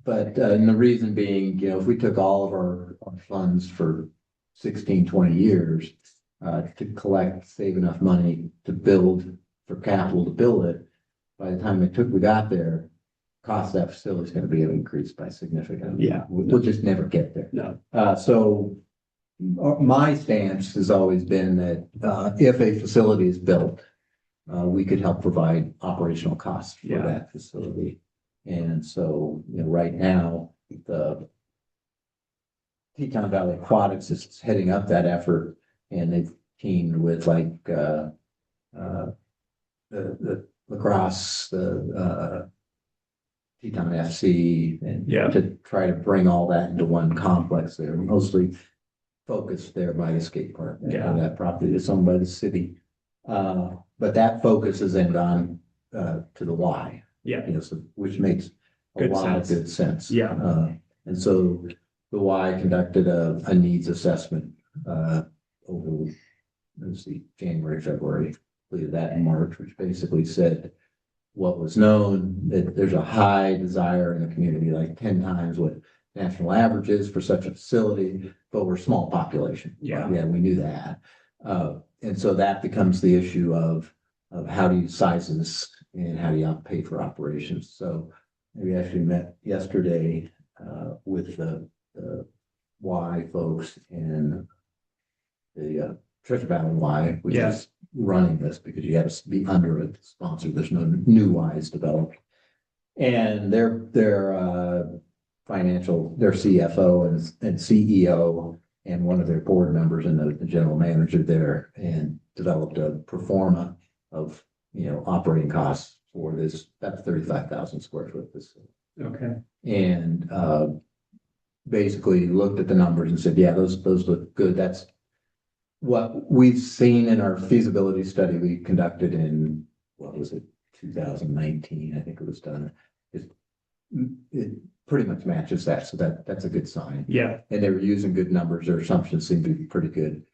And the reason being, if we took all of our funds for 16, 20 years to save enough money to build, for capital to build it, by the time we got there, cost of that facility is going to be increased by significantly. Yeah. We'll just never get there. No. So my stance has always been that if a facility is built, we could help provide operational costs for that facility. And so, right now, the Teton Valley Aquatics is heading up that effort, and they've teamed with the lacrosse, the Teton FC, and to try to bring all that into one complex. They're mostly focused there by the skate park. That property is owned by the city. But that focus has then gone to the Y. Which makes a lot of good sense. Yeah. And so the Y conducted a needs assessment over, January, February, I believe that in March, which basically said what was known, that there's a high desire in the community, like 10 times what national average is for such a facility, but we're a small population. Yeah, we knew that. And so that becomes the issue of how do you size this and how do you pay for operations? So we actually met yesterday with the Y folks and the Treasure Valley Y, which is running this, because you have to be under a sponsor. There's no new Ys developed. And their CFO and CEO and one of their board members and the general manager there, and developed a pro forma of operating costs for this. That's 35,000 square foot facility. Okay. And basically looked at the numbers and said, yeah, those look good. That's what we've seen in our feasibility study we conducted in, what was it, 2019, I think it was done. It pretty much matches that, so that's a good sign. Yeah. And they were using good numbers. Their assumptions seem to be pretty good.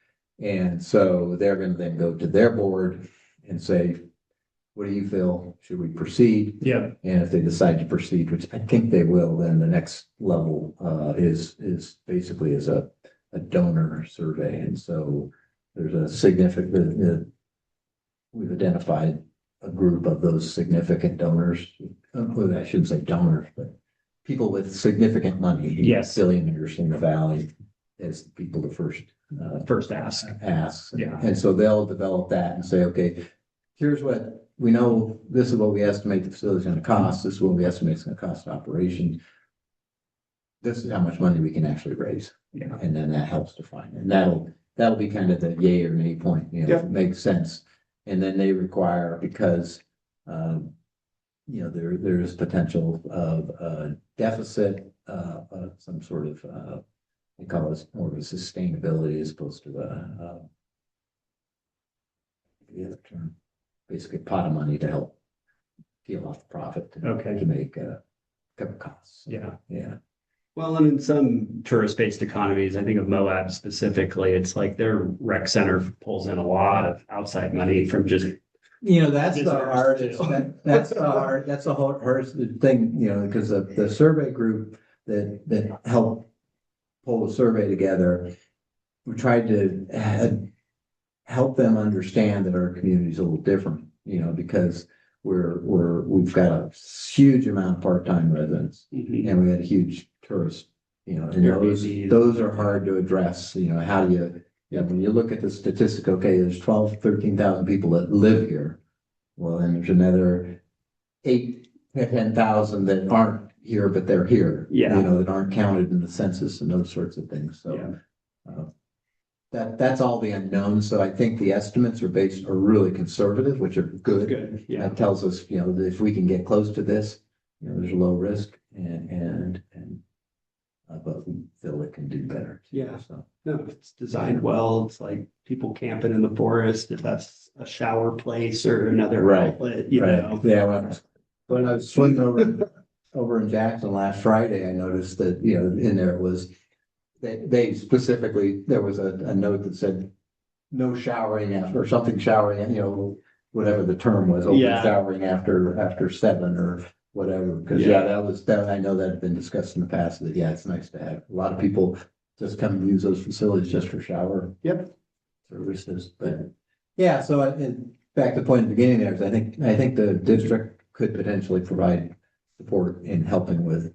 And so they're going to then go to their board and say, what do you feel? Should we proceed? Yeah. And if they decide to proceed, which I think they will, then the next level is basically as a donor survey. And so there's a significant, we've identified a group of those significant donors. I shouldn't say donors, but people with significant money. Yes. Billionaires in the valley as the people to first ask. Yeah. And so they'll develop that and say, okay, here's what we know. This is what we estimate the facility is going to cost. This is what we estimate it's going to cost operations. This is how much money we can actually raise. Yeah. And then that helps define it. And that'll that'll be kind of the yay or nay point, you know, if Yeah. it makes sense. And then they require, because, you know, there's potential of a deficit, some sort of, they call it more of a sustainability as opposed to the other term, basically pot of money to help peel off the profit. Okay. To make, cover costs. Yeah. Yeah. Well, and in some tourist-based economies, I think of Moab specifically, it's like their rec center pulls in a lot of outside money from just. You know, that's the Visitors hardest, too. that's the hardest thing, you know, because the survey group that helped pull the survey together, we tried to help them understand that our community is a little different, you know, because we've got a huge amount of part-time residents and we had a huge tourist, you know, and those are hard to address, you know, how do you, when you look at the statistic, okay, there's 13,000 people that live here. Well, then there's another 10,000 that aren't here, but they're here. Yeah. You know, that aren't counted in the census and those sorts of things. So that's all the unknowns. So I think the estimates are really conservative, which are good. Good, yeah. That tells us, you know, that if we can get close to this, you know, there's a low risk but we feel it can do better. Yeah. So. No, if it's designed well, it's like people camping in the forest, if that's a shower place or another Right. outlet, you Right. know. Yeah, when I was swimming over in Jackson last Friday, I noticed that, you know, in there it was, they specifically, there was a note that said, no showering after, or something showering, you know, whatever the term was, open Yeah. showering after 7 or whatever. Because that I know that had been discussed in the past, that, it's nice to have. A lot of people just come and use those facilities just for shower. Yep. Services, but so back to the point in the beginning there is I think the district could potentially provide support in helping with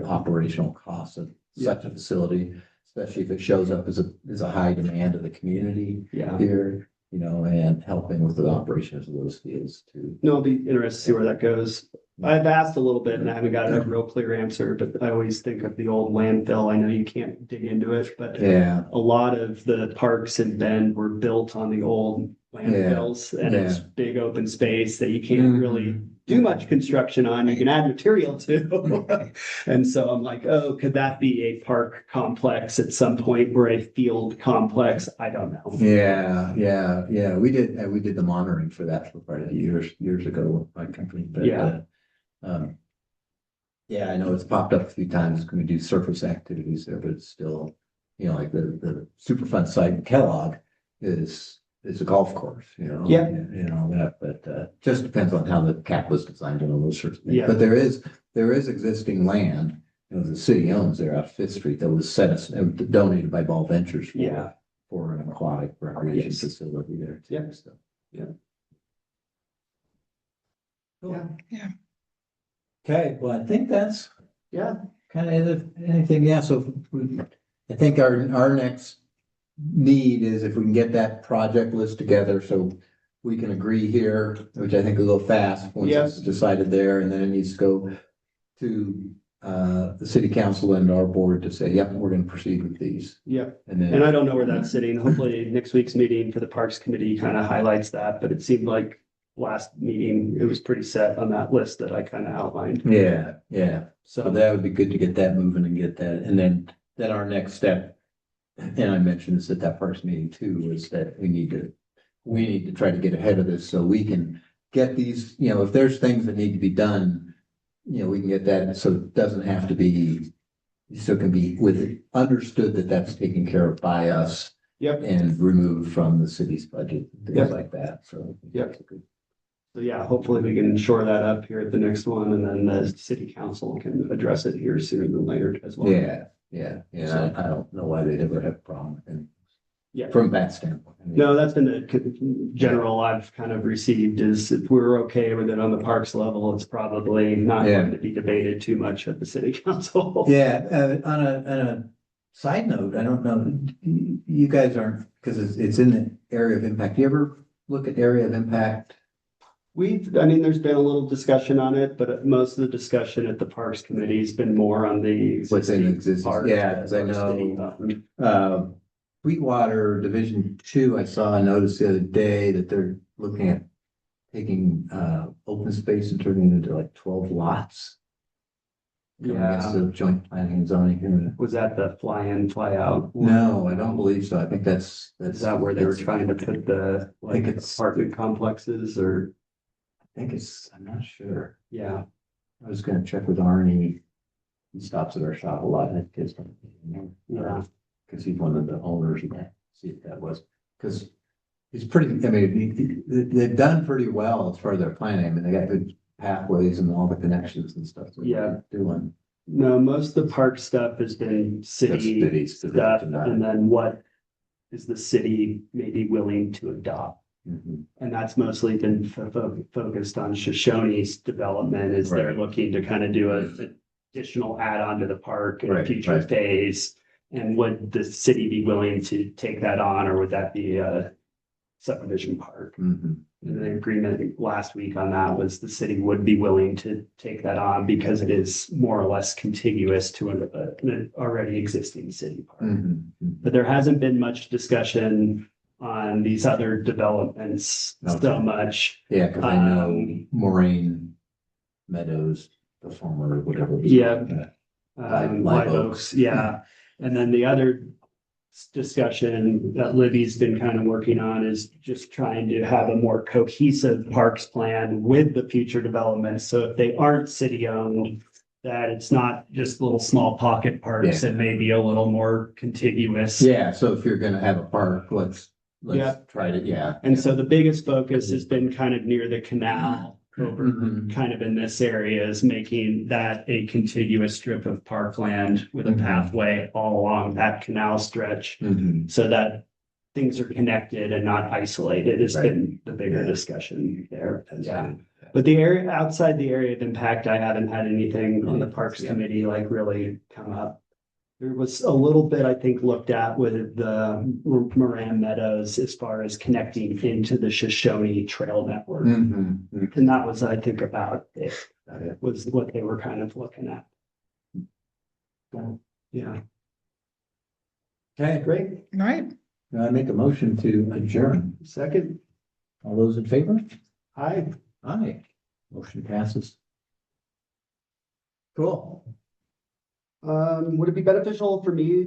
operational costs of such a facility, especially if it shows up as a high demand of the community here, you know, and helping with the operations of those fields too. No, I'll be interested to see where that goes. I've asked a little bit and I haven't got a real clear answer, but I always think of the old landfill. I know you can't dig into it, but a lot of the parks in Bend were built on the old landfills and it's big open space that you can't really do much construction on. You can add material to. And so I'm like, oh, could that be a park complex at some point or a field complex? I don't know. Yeah. We did the monitoring for that for quite a years ago with my company. But, I know it's popped up a few times. Can we do surface activities there? But it's still, you know, like the Superfund site in Kellogg is a golf course, you know. Yeah. And all that, but just depends on how the cap was designed and all those sorts of things. Yeah. But there is give land, you know, the city owns there off Fifth Street that was donated by Ball Ventures for an aquatic recreation facility there too. Yeah. So. Cool. Yeah. Okay, well, I think that's kind of anything. Yeah, so I think our next need is if we can get that project list together, so we can agree here, which I think will go fast once it's decided there, and then it needs to go to the city council and our board to say, yep, we're going to proceed with these. Yep. And then, And I don't know where that's sitting. Hopefully next week's meeting for the Parks Committee kind of highlights that, but it seemed like last meeting, it was pretty set on that list that I kind of outlined. yeah. So that would be good to get that moving and get that. And then our next step, and I mentioned this at that first meeting too, is that we need to try to get ahead of this so we can get these, you know, if there's things that need to be done, you know, we can get that so it doesn't have to be, so it can be understood that that's taken care of by us. Yep. And removed from the city's budget, things like that. So So hopefully we can shore that up here at the next one, and then the city council can address it here sooner than later as well. Yeah. I don't know why they'd ever have a problem. And Yeah. from that standpoint. I mean, No, that's been the general I've kind of received is if we're okay with it on the parks level, it's probably not going to be debated too much at the city council. On a side note, I don't know, you guys aren't, because it's in the area of impact. Do you ever look at area of impact? There's been a little discussion on it, but most of the discussion at the Parks Committee has been more on the What's in existing? park. Yeah, because I know, Sweetwater Division 2, I saw a notice the other day that they're looking at taking open space and turning it into like 12 lots. Coming against the joint planning and zoning here. Was that the fly in, fly out? No, I don't believe so. I think that's. Is that where they were trying to put the I think like it's- apartment complexes or, I think it's, I'm not sure. yeah, I was gonna check with Arnie. He stops at our shop a lot and kids. Yeah. Cause he's one of the owners and that, see if that was, cause he's pretty, I mean, they've done pretty well as far as their planning. I mean, they got good pathways and all the connections and stuff. that Yeah. they're Doing. no, most of the park stuff has been city That's stuff, and then what is the city maybe willing to adopt? Mhm. And that's mostly been focused on Shoshone's development, is they're Right. looking to kind of do a additional add-on to the park in a Right, future right. phase. And would the city be willing to take that on, or would that be a subdivision park? Mhm. And the agreement last week on that was the city would be willing to take that on because it is more or less contiguous to an already existing city park. Mhm. But there hasn't been much discussion on these other developments so Okay. much. Yeah, cause I know Um, Moraine Meadows, the former, whatever. it was. Yeah. Live Live Oaks. Oaks, yeah. And then the other discussion that Libby's been kind of working on is just trying to have a more cohesive parks plan with the future developments. So if they aren't city owned, that it's not just little small pocket parks, Yeah. it may be a little more contiguous. Yeah, so if you're gonna have a park, let's Yeah. try to, yeah. And so the biggest focus has been kind of near the canal, over Mhm. kind of in this area, is making that a contiguous strip of parkland with a Mhm. pathway all along that canal stretch, Mhm. so that things are connected and not isolated has Right. been the bigger Yeah. discussion there. That's Yeah. good. But the area, outside the area of impact, I haven't had anything on the Parks Yeah. Committee like really come up. There was a little bit, I think, looked at with the Moran Meadows as far as connecting into the Shoshone Trail Network. Mhm. Mhm. And that was, I think, about it, Got it. was what they were kind of looking at. So, yeah. Okay, great. Right. Now I make a motion to adjourn. Second, All those in favor? hi. Aye. Motion passes. Cool. Would it be beneficial for me to